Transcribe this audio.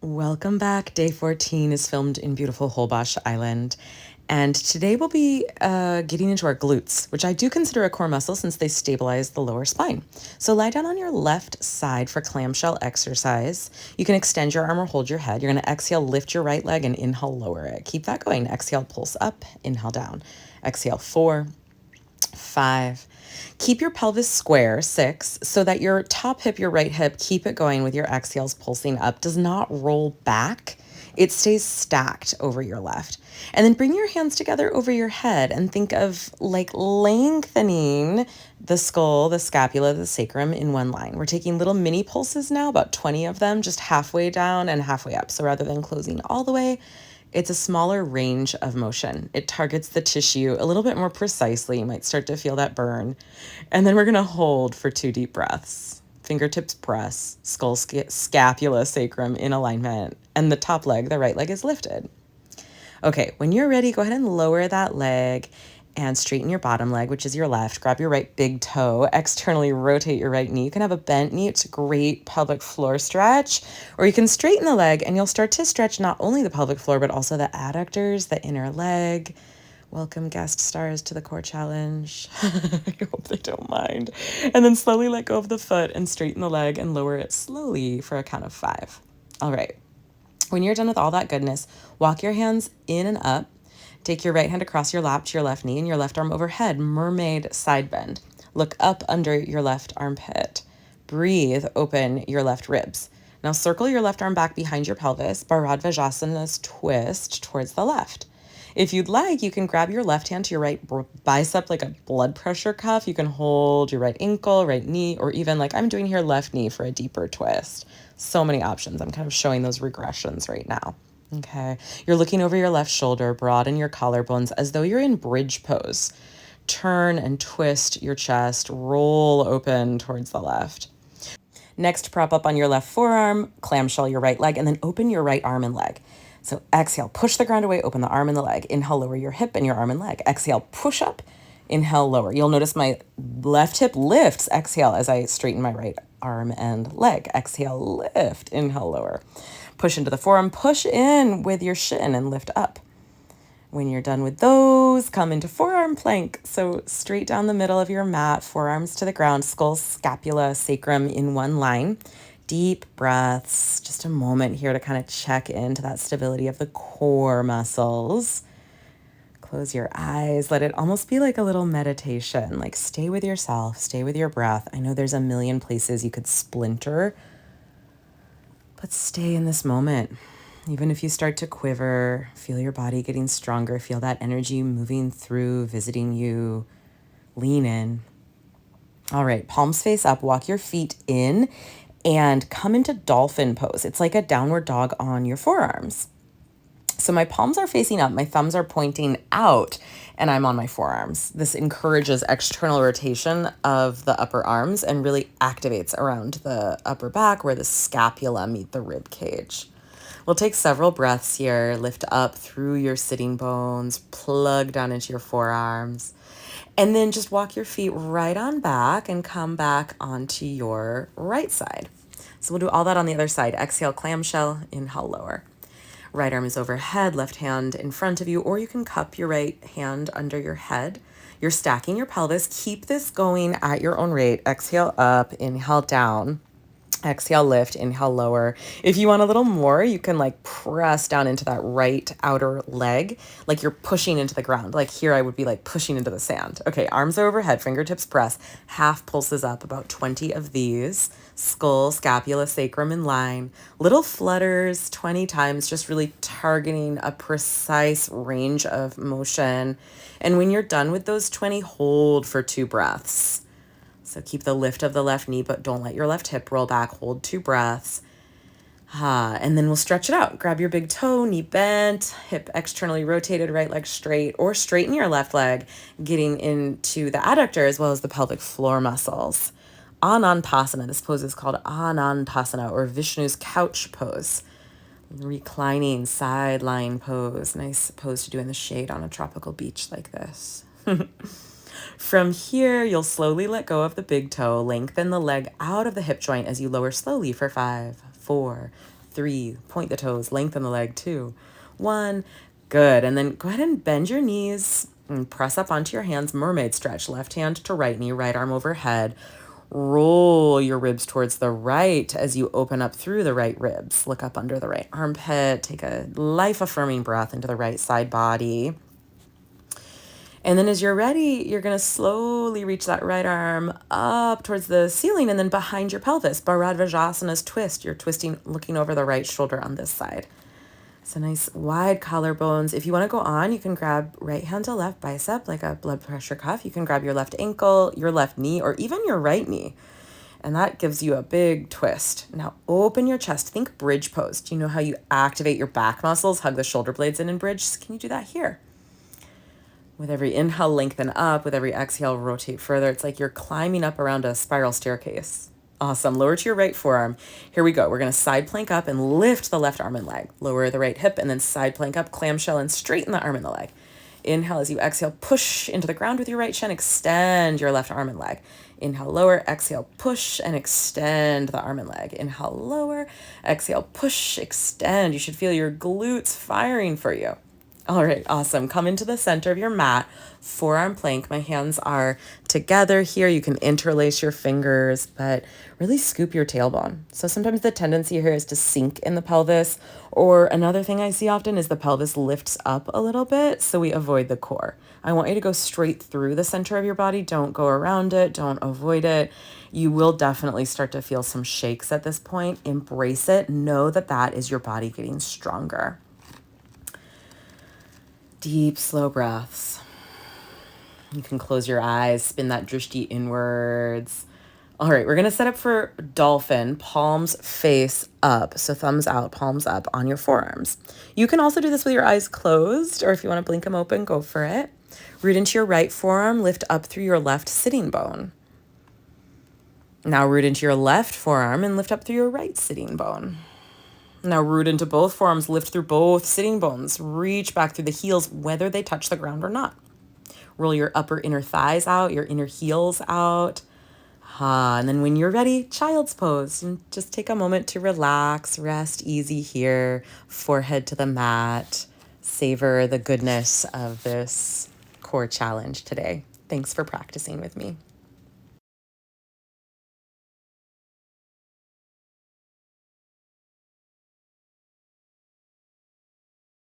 Welcome back. Day 14 is filmed in beautiful Holbox Island. And today we'll be getting into our glutes, which I do consider a core muscle since they stabilize the lower spine. So lie down on your left side for clamshell exercise. You can extend your arm or hold your head. You're going to exhale, lift your right leg, and inhale, lower it. Keep that going. Exhale, pulse up, inhale down. Exhale, 4, 5. Keep your pelvis square, 6, so that your top hip, your right hip, keep it going with your exhales pulsing up. Does not roll back. It stays stacked over your left. And then bring your hands together over your head and think of like lengthening the skull, the scapula, the sacrum in one line. We're taking little mini pulses now, about 20 of them, just halfway down and halfway up. So rather than closing all the way, it's a smaller range of motion. It targets the tissue a little bit more precisely. You might start to feel that burn. And then we're going to hold for 2 deep breaths. Fingertips press, skull, scapula, sacrum in alignment, and the top leg, the right leg, is lifted. Okay, when you're ready, go ahead and lower that leg and straighten your bottom leg, which is your left. Grab your right big toe, externally rotate your right knee. You can have a bent knee. It's a great pelvic floor stretch. Or you can straighten the leg and you'll start to stretch not only the pelvic floor, but also the adductors, the inner leg. Welcome guest stars to the core challenge. I hope they don't mind. And then slowly let go of the foot and straighten the leg and lower it slowly for a count of 5. All right. When you're done with all that goodness, walk your hands in and up. Take your right hand across your lap to your left knee and your left arm overhead, mermaid side bend. Look up under your left armpit. Breathe, open your left ribs. Now circle your left arm back behind your pelvis, Bharadvajasana's twist towards the left. If you'd like, you can grab your left hand to your right bicep like a blood pressure cuff. You can hold your right ankle, right knee, or even like I'm doing here, left knee for a deeper twist. So many options. I'm kind of showing those regressions right now. Okay. You're looking over your left shoulder, broaden your collarbones as though you're in bridge pose. Turn and twist your chest, roll open towards the left. Next, prop up on your left forearm, clamshell your right leg, and then open your right arm and leg. So exhale, push the ground away, open the arm and the leg. Inhale, lower your hip and your arm and leg. Exhale, push up. Inhale, lower. You'll notice my left hip lifts. Exhale as I straighten my right arm and leg. Exhale, lift. Inhale, lower. Push into the forearm. Push in with your shin and lift up. When you're done with those, come into forearm plank. So straight down the middle of your mat, forearms to the ground, skull, scapula, sacrum in one line. Deep breaths. Just a moment here to kind of check into that stability of the core muscles. Close your eyes. Let it almost be like a little meditation. Like stay with yourself, stay with your breath. I know there's a million places you could splinter, but stay in this moment. Even if you start to quiver, feel your body getting stronger, feel that energy moving through, visiting you. Lean in. All right, palms face up, walk your feet in and come into dolphin pose. It's like a downward dog on your forearms. So my palms are facing up, my thumbs are pointing out, and I'm on my forearms. This encourages external rotation of the upper arms and really activates around the upper back where the scapula meet the rib cage. We'll take several breaths here. Lift up through your sitting bones, plug down into your forearms, and then just walk your feet right on back and come back onto your right side. So we'll do all that on the other side. Exhale, clamshell, inhale, lower. Right arm is overhead, left hand in front of you, or you can cup your right hand under your head. You're stacking your pelvis. Keep this going at your own rate. Exhale up, inhale down. Exhale, lift, inhale, lower. If you want a little more, you can like press down into that right outer leg, like you're pushing into the ground. Like here, I would be like pushing into the sand. Okay, arms are overhead, fingertips press, half pulses up, about 20 of these. Skull, scapula, sacrum in line. Little flutters 20 times, just really targeting a precise range of motion. And when you're done with those 20, hold for 2 breaths. So keep the lift of the left knee, but don't let your left hip roll back. Hold 2 breaths. And then we'll stretch it out. Grab your big toe, knee bent, hip externally rotated, right leg straight, or straighten your left leg, getting into the adductor as well as the pelvic floor muscles. Anantasana. This pose is called Anantasana or Vishnu's couch pose. Reclining sideline pose. Nice pose to do in the shade on a tropical beach like this. From here, you'll slowly let go of the big toe, lengthen the leg out of the hip joint as you lower slowly for 5, 4, 3, point the toes, lengthen the leg, 2, 1. Good. And then go ahead and bend your knees and press up onto your hands, mermaid stretch, left hand to right knee, right arm overhead. Roll your ribs towards the right as you open up through the right ribs. Look up under the right armpit. Take a life-affirming breath into the right side body. And then as you're ready, you're going to slowly reach that right arm up towards the ceiling and then behind your pelvis. Bharadvajasana's twist. You're twisting, looking over the right shoulder on this side. So nice wide collarbones. If you want to go on, you can grab right hand to left bicep like a blood pressure cuff. You can grab your left ankle, your left knee, or even your right knee. And that gives you a big twist. Now open your chest. Think bridge pose. Do you know how you activate your back muscles? Hug the shoulder blades in bridge. Can you do that here? With every inhale, lengthen up. With every exhale, rotate further. It's like you're climbing up around a spiral staircase. Awesome. Lower to your right forearm. Here we go. We're going to side plank up and lift the left arm and leg. Lower the right hip and then side plank up, clamshell, and straighten the arm and the leg. Inhale as you exhale, push into the ground with your right shin. Extend your left arm and leg. Inhale, lower. Exhale, push and extend the arm and leg. Inhale, lower. Exhale, push, extend. You should feel your glutes firing for you. All right, awesome. Come into the center of your mat, forearm plank. My hands are together here. You can interlace your fingers, but really scoop your tailbone. So sometimes the tendency here is to sink in the pelvis, or another thing I see often is the pelvis lifts up a little bit, so we avoid the core. I want you to go straight through the center of your body. Don't go around it. Don't avoid it. You will definitely start to feel some shakes at this point. Embrace it. Know that that is your body getting stronger. Deep, slow breaths. You can close your eyes, spin that drishti inwards. All right, we're going to set up for dolphin, palms face up. So thumbs out, palms up on your forearms. You can also do this with your eyes closed, or if you want to blink them open, go for it. Root into your right forearm, lift up through your left sitting bone. Now root into your left forearm and lift up through your right sitting bone. Now root into both forearms, lift through both sitting bones, reach back through the heels, whether they touch the ground or not. Roll your upper inner thighs out, your inner heels out. And then when you're ready, child's pose. And just take a moment to relax, rest easy here, forehead to the mat. Savor the goodness of this core challenge today. Thanks for practicing with me.